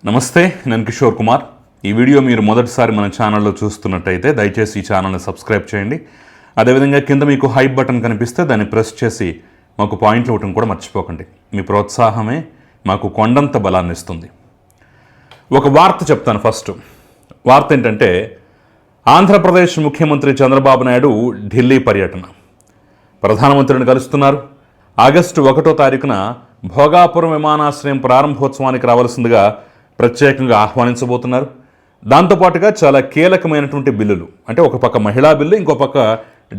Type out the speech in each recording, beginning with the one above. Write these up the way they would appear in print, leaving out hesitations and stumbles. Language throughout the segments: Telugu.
నమస్తే, నేను కిషోర్ కుమార్. ఈ వీడియో మీరు మొదటిసారి మన ఛానల్లో చూస్తున్నట్టయితే దయచేసి ఈ ఛానల్ని సబ్స్క్రైబ్ చేయండి. అదేవిధంగా కింద మీకు హైప్ బటన్ కనిపిస్తే దాన్ని ప్రెస్ చేసి మాకు పాయింట్లు ఇవ్వటం కూడా మర్చిపోకండి. మీ ప్రోత్సాహమే మాకు కొండంత బలాన్ని ఇస్తుంది. ఒక వార్త చెప్తాను. ఫస్ట్ వార్త ఏంటంటే, ఆంధ్రప్రదేశ్ ముఖ్యమంత్రి చంద్రబాబు నాయుడు ఢిల్లీ పర్యటన. ప్రధానమంత్రిని కలుస్తున్నారు. ఆగస్టు 1వ తారీఖున భోగాపురం విమానాశ్రయం ప్రారంభోత్సవానికి రావాల్సిందిగా ప్రత్యేకంగా ఆహ్వానించబోతున్నారు. దాంతోపాటుగా చాలా కీలకమైనటువంటి బిల్లులు, అంటే ఒక పక్క మహిళా బిల్లు, ఇంకో పక్క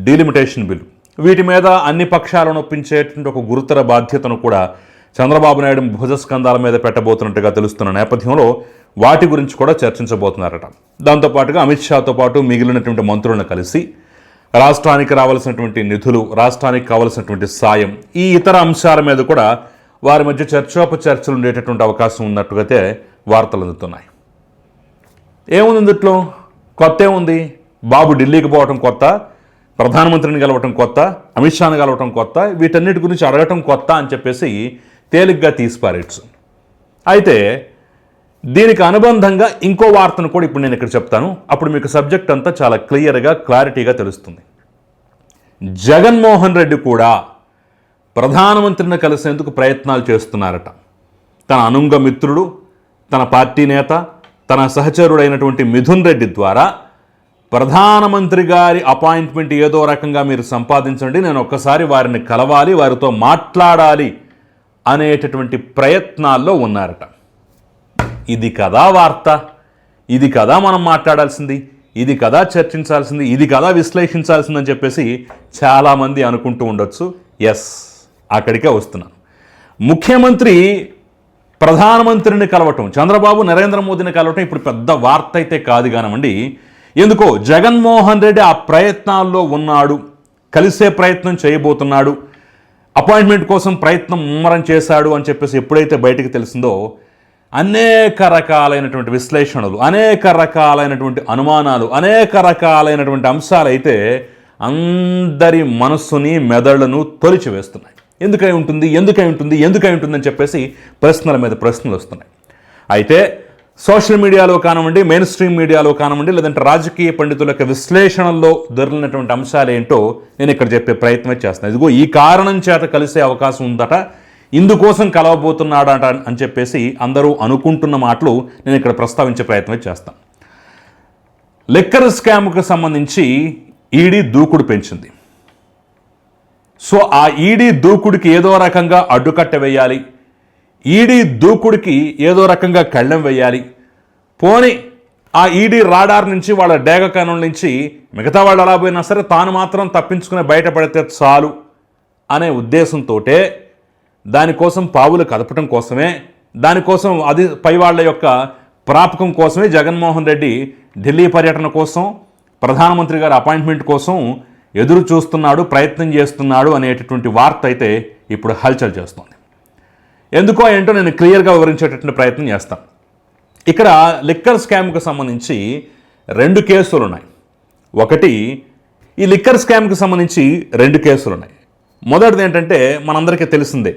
డీలిమిటేషన్ బిల్లు, వీటి మీద అన్ని పక్షాలను ఒప్పించేటువంటి ఒక గురుతర బాధ్యతను కూడా చంద్రబాబు నాయుడు భుజస్కంధాల మీద పెట్టబోతున్నట్టుగా తెలుస్తున్న నేపథ్యంలో వాటి గురించి కూడా చర్చించబోతున్నారట. దాంతోపాటుగా అమిత్ షాతో పాటు మిగిలినటువంటి మంత్రులను కలిసి రాష్ట్రానికి రావాల్సినటువంటి నిధులు, రాష్ట్రానికి కావాల్సినటువంటి సాయం, ఈ ఇతర అంశాల మీద కూడా వారి మధ్య చర్చోపచర్చలు ఉండేటటువంటి అవకాశం ఉన్నట్టుగైతే వార్తలు అందుతున్నాయి. ఏముంది ఇందులో? కొత్త ఏముంది? బాబు ఢిల్లీకి పోవటం కొత్త, ప్రధానమంత్రిని కలవటం కొత్త, అమిత్ షాని కలవటం కొత్త, వీటన్నిటి గురించి అడగటం కొత్త అని చెప్పేసి తేలిగ్గా తీసిపారేయచ్చు. అయితే దీనికి అనుబంధంగా ఇంకో వార్తను కూడా ఇప్పుడు నేను ఇక్కడ చెప్తాను. అప్పుడు మీకు సబ్జెక్ట్ అంతా చాలా క్లియర్గా, క్లారిటీగా తెలుస్తుంది. జగన్మోహన్ రెడ్డి కూడా ప్రధానమంత్రిని కలిసేందుకు ప్రయత్నాలు చేస్తున్నారట. తన అనుంగ మిత్రుడు, తన పార్టీ నేత, తన సహచరుడైనటువంటి మిథున్ రెడ్డి ద్వారా ప్రధానమంత్రి గారి అపాయింట్మెంట్ ఏదో రకంగా మీరు సంపాదించండి, నేను ఒక్కసారి వారిని కలవాలి, వారితో మాట్లాడాలి అనేటటువంటి ప్రయత్నాల్లో ఉన్నారట. ఇది కదా వార్త, ఇది కదా మనం మాట్లాడాల్సింది, ఇది కదా చర్చించాల్సింది, ఇది కదా విశ్లేషించాల్సిందని చెప్పేసి చాలామంది అనుకుంటూ ఉండొచ్చు. ఎస్, అక్కడికే వస్తున్నాను. ముఖ్యమంత్రి ప్రధానమంత్రిని కలవటం, చంద్రబాబు నరేంద్ర మోదీని కలవటం ఇప్పుడు పెద్ద వార్త అయితే కాదు కానివ్వండి. ఎందుకో జగన్మోహన్ రెడ్డి ఆ ప్రయత్నాల్లో ఉన్నాడు, కలిసే ప్రయత్నం చేయబోతున్నాడు, అపాయింట్మెంట్ కోసం ప్రయత్నం ముమ్మరం చేశాడు అని చెప్పేసి ఎప్పుడైతే బయటికి తెలిసిందో అనేక రకాలైనటువంటి విశ్లేషణలు, అనేక రకాలైనటువంటి అనుమానాలు, అనేక రకాలైనటువంటి అంశాలు అయితే అందరి మనస్సుని, మెదళ్లను తొలిచివేస్తున్నాయి. ఎందుకై ఉంటుంది అని చెప్పేసి ప్రశ్నల మీద ప్రశ్నలు వస్తున్నాయి. అయితే సోషల్ మీడియాలో కానివ్వండి, మెయిన్ స్ట్రీమ్ మీడియాలో కానివ్వండి, లేదంటే రాజకీయ పండితుల యొక్క విశ్లేషణల్లో దొరికినటువంటి అంశాలు ఏంటో నేను ఇక్కడ చెప్పే ప్రయత్నం చేస్తున్నాను. ఇదిగో ఈ కారణం చేత కలిసే అవకాశం ఉందట, ఇందుకోసం కలవబోతున్నాడట అని చెప్పేసి అందరూ అనుకుంటున్న మాటలు నేను ఇక్కడ ప్రస్తావించే ప్రయత్నం చేస్తాను. లిక్కర్ స్కామ్కు సంబంధించి ఈడీ దూకుడు పెంచింది. సో ఆ ఈడీ దూకుడికి ఏదో రకంగా అడ్డుకట్ట వేయాలి, ఈడీ దూకుడికి ఏదో రకంగా కళ్ళెం వేయాలి, పోని ఆ ఈడీ రాడార్ నుంచి, వాళ్ళ డేగ కనుల నుంచి మిగతా వాళ్ళు అలా పోయినా సరే తాను మాత్రం తప్పించుకుని బయటపడితే చాలు అనే ఉద్దేశంతో, దానికోసం పావులు కదపటం కోసమే, దానికోసం అది పై వాళ్ళ యొక్క ప్రాపకం కోసమే జగన్మోహన్ రెడ్డి ఢిల్లీ పర్యటన కోసం, ప్రధానమంత్రి గారి అపాయింట్మెంట్ కోసం ఎదురు చూస్తున్నాడు, ప్రయత్నం చేస్తున్నాడు అనేటటువంటి వార్త అయితే ఇప్పుడు హల్చల్ చేస్తుంది. ఎందుకో ఏంటో నేను క్లియర్గా వివరించేటటువంటి ప్రయత్నం చేస్తాను. ఇక్కడ లిక్కర్ స్కామ్కి సంబంధించి 2 కేసులు ఉన్నాయి. ఒకటి, ఈ లిక్కర్ స్కామ్కి సంబంధించి 2 కేసులు ఉన్నాయి. మొదటిది ఏంటంటే మనందరికీ తెలిసిందే,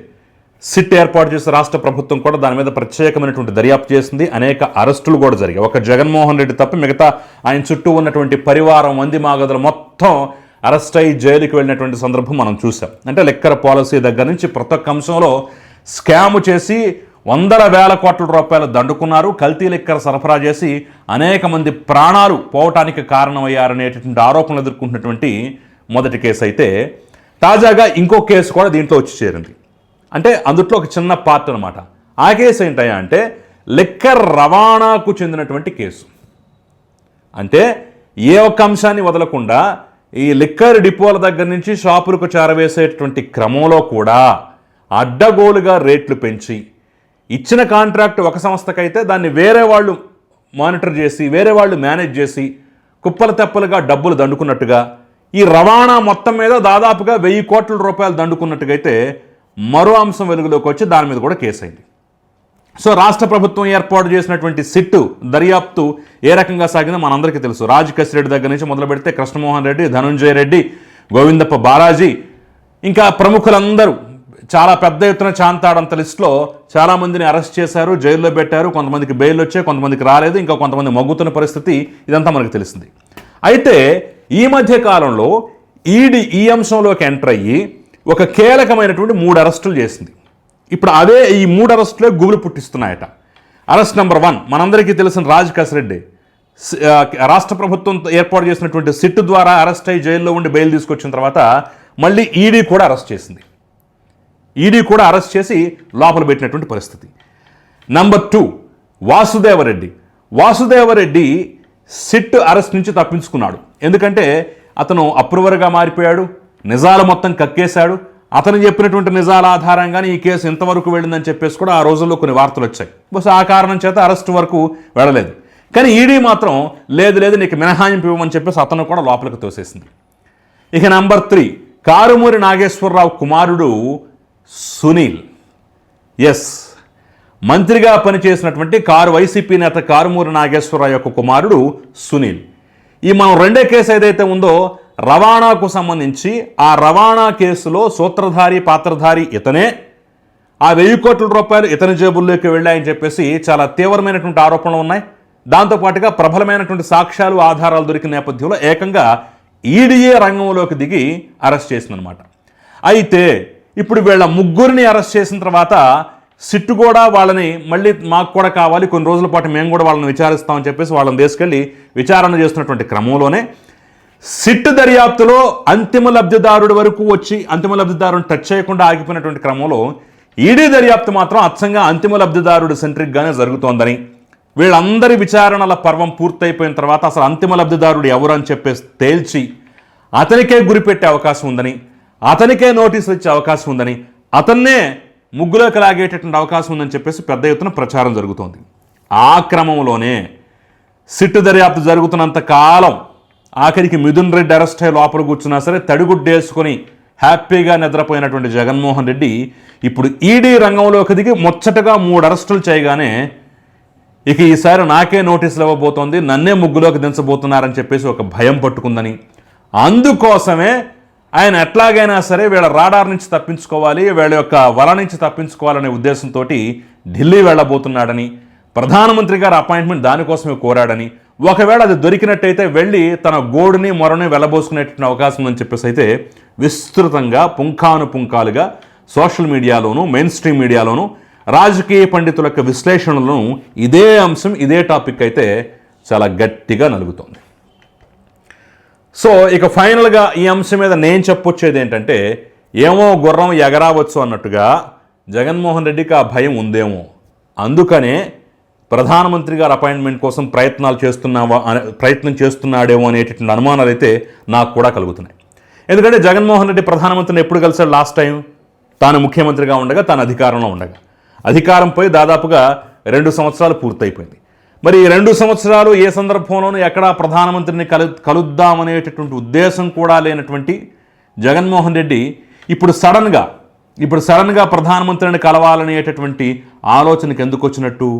సిట్ ఏర్పాటు చేసి రాష్ట్ర ప్రభుత్వం కూడా దాని మీద ప్రత్యేకమైనటువంటి దర్యాప్తు చేసింది. అనేక అరెస్టులు కూడా జరిగాయి. ఒక జగన్మోహన్ రెడ్డి తప్ప మిగతా ఆయన చుట్టూ ఉన్నటువంటి పరివారం, మంది మాగదులు మొత్తం అరెస్ట్ అయ్యి జైలుకి వెళ్ళినటువంటి సందర్భం మనం చూసాం. అంటే లిక్కర్ పాలసీ దగ్గర నుంచి ప్రతి ఒక్క అంశంలో స్కామ్ చేసి వందల వేల కోట్ల రూపాయలు దండుకున్నారు, కల్తీ లిక్కర్ సరఫరా చేసి అనేక మంది ప్రాణాలు పోవటానికి కారణమయ్యారనేటటువంటి ఆరోపణలు ఎదుర్కొంటున్నటువంటి మొదటి కేసు అయితే, తాజాగా ఇంకో కేసు కూడా దీంట్లో వచ్చి చేరింది. అంటే అందుట్లో ఒక చిన్న పార్ట్ అనమాట. ఆ కేసు ఏంటయ్యా అంటే లిక్కర్ రవాణాకు చెందినటువంటి కేసు. అంటే ఏ ఒక్క అంశాన్ని వదలకుండా ఈ లిక్కర్ డిపోల దగ్గర నుంచి షాపులకు చేరవేసేటువంటి క్రమంలో కూడా అడ్డగోలుగా రేట్లు పెంచి, ఇచ్చిన కాంట్రాక్ట్ ఒక సంస్థకైతే దాన్ని వేరే వాళ్ళు మానిటర్ చేసి, వేరే వాళ్ళు మేనేజ్ చేసి కుప్పల తెప్పలుగా డబ్బులు దండుకున్నట్టుగా, ఈ రవాణా మొత్తం మీద దాదాపుగా 1000 కోట్ల రూపాయలు దండుకున్నట్టుగా అయితే మరో అంశం వెలుగులోకి వచ్చి దాని మీద కూడా కేసు అయింది. సో రాష్ట్ర ప్రభుత్వం ఏర్పాటు చేసినటువంటి సిట్టు దర్యాప్తు ఏ రకంగా సాగిందో మనందరికీ తెలుసు. రాజ్ కసిరెడ్డి దగ్గర నుంచి మొదలు పెడితే కృష్ణమోహన్ రెడ్డి, ధనుంజయ రెడ్డి, గోవిందప్ప బాలాజీ, ఇంకా ప్రముఖులందరూ చాలా పెద్ద ఎత్తున చాంతాడంత లిస్టులో చాలామందిని అరెస్ట్ చేశారు, జైల్లో పెట్టారు, కొంతమందికి బెయిల్ వచ్చాయి, కొంతమందికి రాలేదు, ఇంకా కొంతమంది మగ్గుతున్న పరిస్థితి ఇదంతా మనకు తెలిసింది. అయితే ఈ మధ్య కాలంలో ఈడీ ఈ అంశంలోకి ఎంటర్ అయ్యి ఒక కీలకమైనటువంటి 3 అరెస్టులు చేసింది. ఇప్పుడు అదే ఈ 3 అరెస్టులే గుబులు పుట్టిస్తున్నాయట. అరెస్ట్ నెంబర్ 1 మనందరికీ తెలిసిన రాజ్ కసిరెడ్డి రాష్ట్ర ప్రభుత్వం ఏర్పాటు చేసినటువంటి సిట్ ద్వారా అరెస్ట్ అయ్యి జైల్లో ఉండి బెయిల్ తీసుకొచ్చిన తర్వాత మళ్ళీ ఈడీ కూడా అరెస్ట్ చేసింది. ఈడీ కూడా అరెస్ట్ చేసి లోపల పెట్టినటువంటి పరిస్థితి. నంబర్ 2 వాసుదేవరెడ్డి సిట్ అరెస్ట్ నుంచి తప్పించుకున్నాడు. ఎందుకంటే అతను అప్రూవర్గా మారిపోయాడు, నిజాలు మొత్తం కక్కేశాడు. అతను చెప్పినటువంటి నిజాల ఆధారంగానే ఈ కేసు ఇంతవరకు వెళ్ళిందని చెప్పేసి కూడా ఆ రోజుల్లో కొన్ని వార్తలు వచ్చాయి. బహుశా ఆ కారణం చేత అరెస్ట్ వరకు వెళ్ళలేదు. కానీ ఈడీ మాత్రం లేదు నీకు మినహాయింపు ఇవ్వమని చెప్పేసి అతను కూడా లోపలికి తోసేసింది. ఇక నంబర్ 3 కారుమూరి నాగేశ్వరరావు కుమారుడు సునీల్, మంత్రిగా పనిచేసినటువంటి వైసీపీ నేత కారుమూరి నాగేశ్వరరావు యొక్క కుమారుడు సునీల్. ఈ మనం రెండో కేసు ఏదైతే ఉందో రవాణాకు సంబంధించి ఆ రవాణా కేసులో సూత్రధారి పాత్రధారి ఇతనే, ఆ 1000 కోట్ల రూపాయలు ఇతని జేబుల్లోకి వెళ్ళాయని చెప్పేసి చాలా తీవ్రమైనటువంటి ఆరోపణలు ఉన్నాయి. దాంతోపాటుగా ప్రబలమైనటువంటి సాక్ష్యాలు ఆధారాలు దొరికిన నేపథ్యంలో ఏకంగా ఈడీఏ రంగంలోకి దిగి అరెస్ట్ చేసిందనమాట. అయితే ఇప్పుడు వీళ్ళ ముగ్గురిని అరెస్ట్ చేసిన తర్వాత సిట్టు కూడా వాళ్ళని మళ్ళీ మాకు కూడా కావాలి, కొన్ని రోజుల పాటు మేము కూడా వాళ్ళని విచారిస్తామని చెప్పేసి వాళ్ళని తీసుకెళ్ళి విచారణ చేస్తున్నటువంటి క్రమంలోనే సిట్ దర్యాప్తులో అంతిమ లబ్ధిదారుడి వరకు వచ్చి అంతిమ లబ్ధిదారుని టచ్ చేయకుండా ఆగిపోయినటువంటి క్రమంలో ఈడీ దర్యాప్తు మాత్రం అచ్చంగా అంతిమ లబ్ధిదారుడు సెంట్రిక్గానే జరుగుతోందని, వీళ్ళందరి విచారణల పర్వం పూర్తయిపోయిన తర్వాత అసలు అంతిమ లబ్ధిదారుడు ఎవరు అని చెప్పేసి తేల్చి అతనికే గురిపెట్టే అవకాశం ఉందని, అతనికే నోటీసులు ఇచ్చే అవకాశం ఉందని, అతన్నే ముగ్గులోకి లాగేటటువంటి అవకాశం ఉందని చెప్పేసి పెద్ద ఎత్తున ప్రచారం జరుగుతోంది. ఆ క్రమంలోనే సిట్ దర్యాప్తు జరుగుతున్నంత కాలం ఆఖరికి మిథున్ రెడ్డి అరెస్ట్ అయ్యి లోపల కూర్చున్నా సరే తడిగుడ్డేసుకొని హ్యాపీగా నిద్రపోయినటువంటి జగన్మోహన్ రెడ్డి ఇప్పుడు ఈడీ రంగంలోకి దిగి ముచ్చటగా 3 అరెస్టులు చేయగానే ఇక ఈసారి నాకే నోటీసులు ఇవ్వబోతోంది, నన్నే ముగ్గులోకి దించబోతున్నారని చెప్పేసి ఒక భయం పట్టుకుందని, అందుకోసమే ఆయన ఎట్లాగైనా సరే వీళ్ళ రాడార్ నుంచి తప్పించుకోవాలి, వీళ్ళ యొక్క వల నుంచి తప్పించుకోవాలనే ఉద్దేశంతో ఢిల్లీ వెళ్ళబోతున్నాడని, ప్రధానమంత్రి గారి అపాయింట్మెంట్ దానికోసమే కోరాడని, ఒకవేళ అది దొరికినట్టయితే వెళ్ళి తన గోడుని మొరని వెళ్ళబోసుకునేటువంటి అవకాశం ఉందని చెప్పేసి అయితే విస్తృతంగా పుంఖానుపుంఖాలుగా సోషల్ మీడియాలోను మెయిన్ స్ట్రీమ్ మీడియాలోను రాజకీయ పండితుల యొక్క విశ్లేషణలను ఇదే అంశం ఇదే టాపిక్ అయితే చాలా గట్టిగా నలుగుతోంది. సో ఇక ఫైనల్గా ఈ అంశం మీద నేను చెప్పొచ్చేది ఏంటంటే, ఏమో గుర్రం ఎగరావచ్చు అన్నట్టుగా జగన్మోహన్ రెడ్డికి ఆ భయం ఉందేమో, అందుకనే ప్రధానమంత్రి గారి అపాయింట్మెంట్ కోసం ప్రయత్నం చేస్తున్నాడేమో అనేటటువంటి అనుమానాలు అయితే నాకు కూడా కలుగుతున్నాయి. ఎందుకంటే జగన్మోహన్ రెడ్డి ప్రధానమంత్రిని ఎప్పుడు కలిసాడు లాస్ట్ టైం? తాను ముఖ్యమంత్రిగా ఉండగా, తాను అధికారంలో ఉండగా. అధికారం పోయి దాదాపుగా 2 సంవత్సరాలు పూర్తయిపోయింది. మరి ఈ 2 సంవత్సరాలు ఏ సందర్భంలోనూ ఎక్కడా ప్రధానమంత్రిని కలుద్దామనేటటువంటి ఉద్దేశం కూడా లేనటువంటి జగన్మోహన్ రెడ్డి ఇప్పుడు సడన్గా ప్రధానమంత్రిని కలవాలనేటటువంటి ఆలోచనకి ఎందుకు వచ్చినట్టు?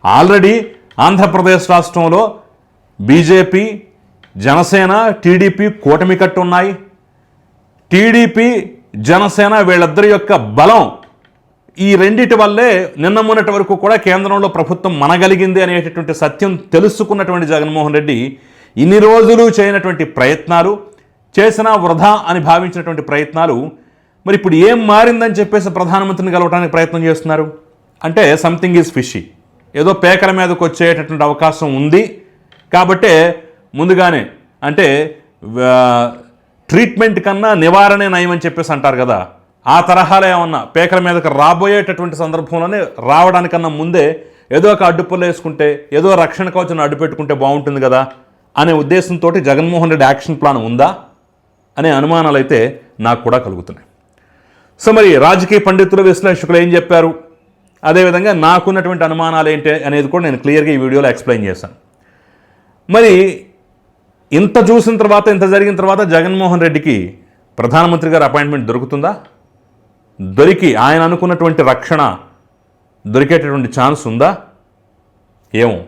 ఆల్రెడీ ఆంధ్రప్రదేశ్ రాష్ట్రంలో బీజేపీ, జనసేన, టీడీపీ కూటమి కట్టు ఉన్నాయి. టీడీపీ, జనసేన వీళ్ళిద్దరి యొక్క బలం ఈ రెండిటి వల్లే నిన్న మొన్నటి వరకు కూడా కేంద్రంలో ప్రభుత్వం మనగలిగింది అనేటటువంటి సత్యం తెలుసుకున్నటువంటి జగన్మోహన్ రెడ్డి ఇన్ని రోజులు చేయనటువంటి ప్రయత్నాలు, చేసినా వృధా అని భావించినటువంటి ప్రయత్నాలు మరి ఇప్పుడు ఏం మారిందని చెప్పేసి ప్రధానమంత్రిని కలవడానికి ప్రయత్నం చేస్తున్నారు అంటే సంథింగ్ ఈజ్ ఫిషీ. ఏదో పేకల మీదకి వచ్చేటటువంటి అవకాశం ఉంది కాబట్టే ముందుగానే, అంటే ట్రీట్మెంట్ కన్నా నివారణే నయం అని చెప్పేసి అంటారు కదా, ఆ తరహాలో ఏమన్నా పేకల మీదకి రాబోయేటటువంటి సందర్భంలోనే రావడానికన్నా ముందే ఏదో ఒక అడ్డుపుల్ల వేసుకుంటే, ఏదో రక్షణ కవచం అడ్డు పెట్టుకుంటే బాగుంటుంది కదా అనే ఉద్దేశంతో జగన్మోహన్ రెడ్డి యాక్షన్ ప్లాన్ ఉందా అనే అనుమానాలు అయితే నాకు కూడా కలుగుతున్నాయి. సో మరి రాజకీయ పండితులు, విశ్లేషకులు ఏం చెప్పారు, అదేవిధంగా నాకున్నటువంటి అనుమానాలు ఏంటి అనేది కూడా నేను క్లియర్గా ఈ వీడియోలో ఎక్స్ప్లెయిన్ చేశాను. మరి ఇంత చూసిన తర్వాత, ఇంత జరిగిన తర్వాత జగన్మోహన్ రెడ్డికి ప్రధానమంత్రి గారి అపాయింట్మెంట్ దొరుకుతుందా? దొరికి ఆయన అనుకున్నటువంటి రక్షణ దొరికేటటువంటి ఛాన్స్ ఉందా? ఏమో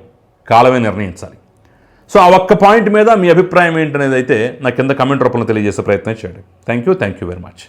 కాలమే నిర్ణయించాలి. సో ఆ ఒక్క పాయింట్ మీద మీ అభిప్రాయం ఏంటనేది అయితే నా కింద కమెంట్ రూపంలో తెలియజేసే ప్రయత్నం చేయండి. Thank you very much.